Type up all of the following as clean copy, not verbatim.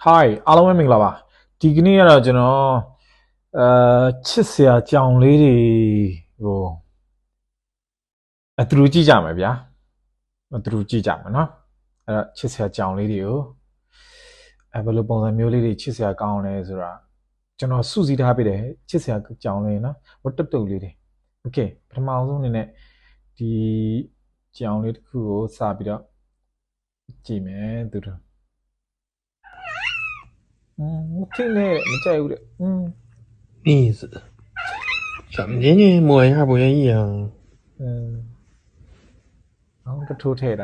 Hi အားလုံးပဲမင်္ဂလာပါဒီကနေ့ကတော့ကျွန်တော်ချစ်စရာကြောင်လေးတွေကိုအတူတူကြည့်ကြမယ်ဗျာအတူတူကြည့်ကြမယ်နော်အဲ့တော့ချစ်စရာကြောင်လေးတွေကိုဘယ်လိုပုံစံမျိုးလေးတွေချစ်စရာကောင်းလဲဆိုတာကျွန်တော်စုစည်းထားပေးတယ်ချစ်စရာကြောင်လေးနော်ဝတ်တုတ်လေးတွေ Okay ပထမဆုံးအနေနဲ့ဒီကြောင်လေးတစ်ခုကိုစပြီးတော့ကြည့်မယ်သူတို့听嘞，没在乎的，意思，怎么的呢？摸一下不愿意啊？然后个秃头的，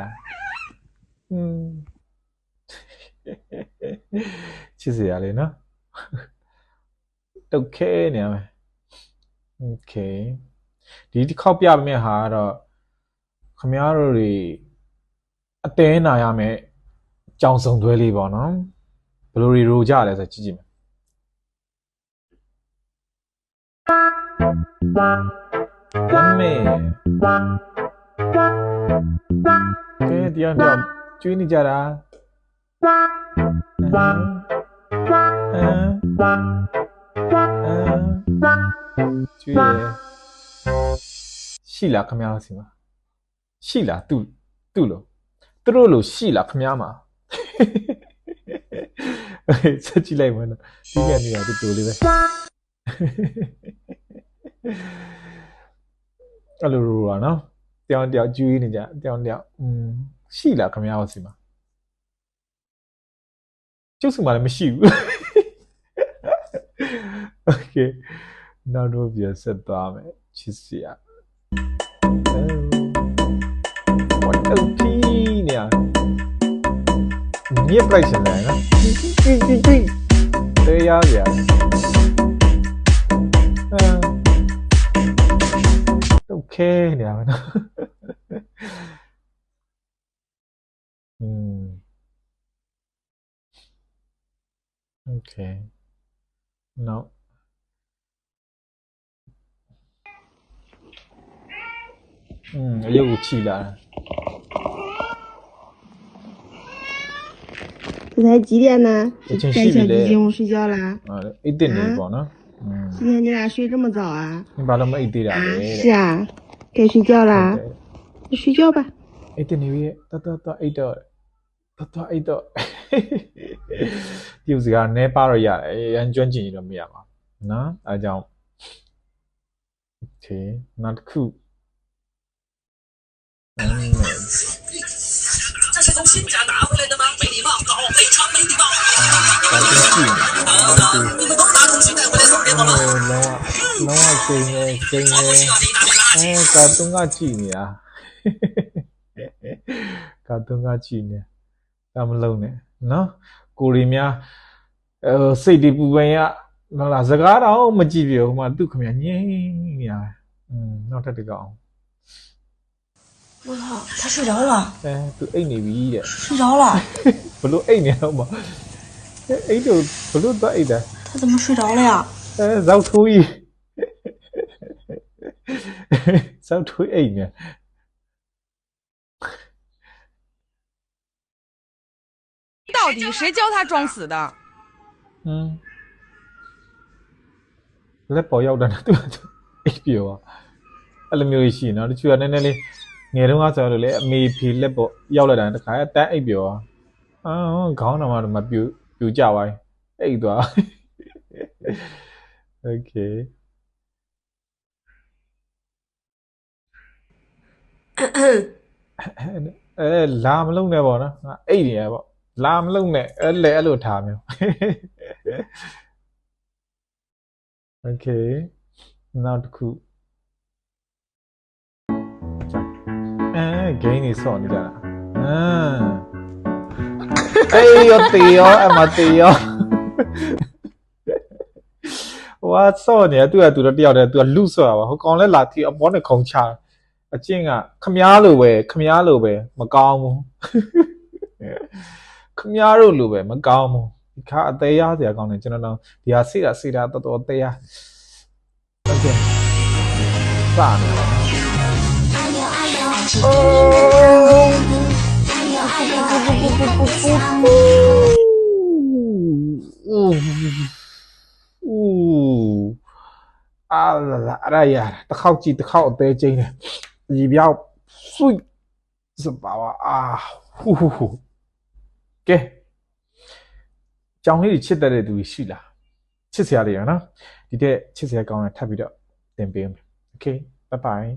其实也嘞呢，OK 呢，OK，ဒီခောက်ပြမယ်ဟာတော့ခမရတို့တွေအသေးနာရမယ်ကြောင်စုံသွဲလေးပေါ့နော် ဘယ်လိုရိုးကြလဲဆိုကြည့်ကြည့်မယ်ကမဲကဲတရားကျွေးနေကြတာကျွေးရရှိလားခမရစီမှာရှိလားသူလို့သူတို့လို့ရှိလားခမရမှာ ဆက်ကြည့်လိုက်မယ်နော်ဒီကနေရတူတူလေးပဲအဲ့လိုလိုပါနော်တယောက်ကျွေးနေကြတယောက်ရှိလားခင်ဗျားတို့စီမှာကျုပ်စီမှာလည်းမရှိဘူး Okay နောက်တော့ပြန်ဆက်သွားမယ်ချစ်စရာwhat the neမြစ်ပလိုက်ရှင်တယ်နော်တရားကြOkay နေရမယ်နော်Okay no အယုတ်ချီလာ这才几点呢？带小鸡进屋睡觉啦？一点没过呢。今天你俩睡这么早啊？你把他们一点了。是啊，该睡觉啦。那睡觉吧。一点没到一点，到一点。就是个那把人家，人转进去了没有嘛？那阿讲，OK， not cool。这是从亲家拿回来的吗？没礼貌，搞非常没礼貌。你们都拿东西带回来送给我吗？လုံးဝကျင်းနေကာတွန်းကကြည့်နေတာကာတွန်းကကြည့်နေဒါမလုံးနဲ့နော်ကိုရီများစိတ်တပူပန်ရဟုတ်လားစကားတော့မကြည့်ပြဘူးဟိုမှာသူ့ခမညင်းနေရနောက်ထပ်တစ်ကောင်我操，他睡着了。သူအိတ်နေပြီတဲ့ 睡着了。ဘလို့အိတ်နေတော့မအိတ်တို့ဘလို့တော့အိတ်တာ 他怎么睡着了呀？ဇောက်ထိုးကြီးဇောက်ထိုးအိတ်နေ到底谁教他装死的？လက်ပေါ်ရောက်တာသူအိတ်ပြောအဲ့လိုမျိုးရှိနော်တချို့ကနည်းနည်းလေးငယ်တုန်းကဆိုတော့လေအမေဖေလက်ပေါ်ရောက်လာတာတခါတန်းအိတ်ပြောခေါင်းတော်မှာပြူကြပါအိတ်သွား Okay လာမလုံးနဲ့ပေါ့နော်အိတ်နေရပေါ့လာမလုံးနဲ့အဲ့လိုထားမျိုး Okay နောက်တစ်ခုဂိမ်းနေစော့နေကြတာအေးရောတေရောအမတေရောဝါစော့နေသူကတယောက်တည်းသူကလူစော့တာပါဟိုကောင်လဲလာတီအပေါ်နဲ့ခုံချအချင်းကခမားလိုပဲမကောင်းဘူးခမားတို့လိုပဲမကောင်းဘူးဒီခါအသေးရစရာကောင်းတယ်ကျွန်တော်ဒီဟာစိတာတော်သေးရ Okay စနေ呜，啊啦，哎呀，得靠几得靠得劲的，仪表碎是吧哇啊，呼呼呼，给，ကြောင်လေးချစ်တတ်တဲ့သူရှိလားချစ်စရာတွေရနော်ဒီတဲ့ချစ်စရာကောင်းတဲ့ထပ်ပြီးတော့သင်ပေးမယ် Okay bye bye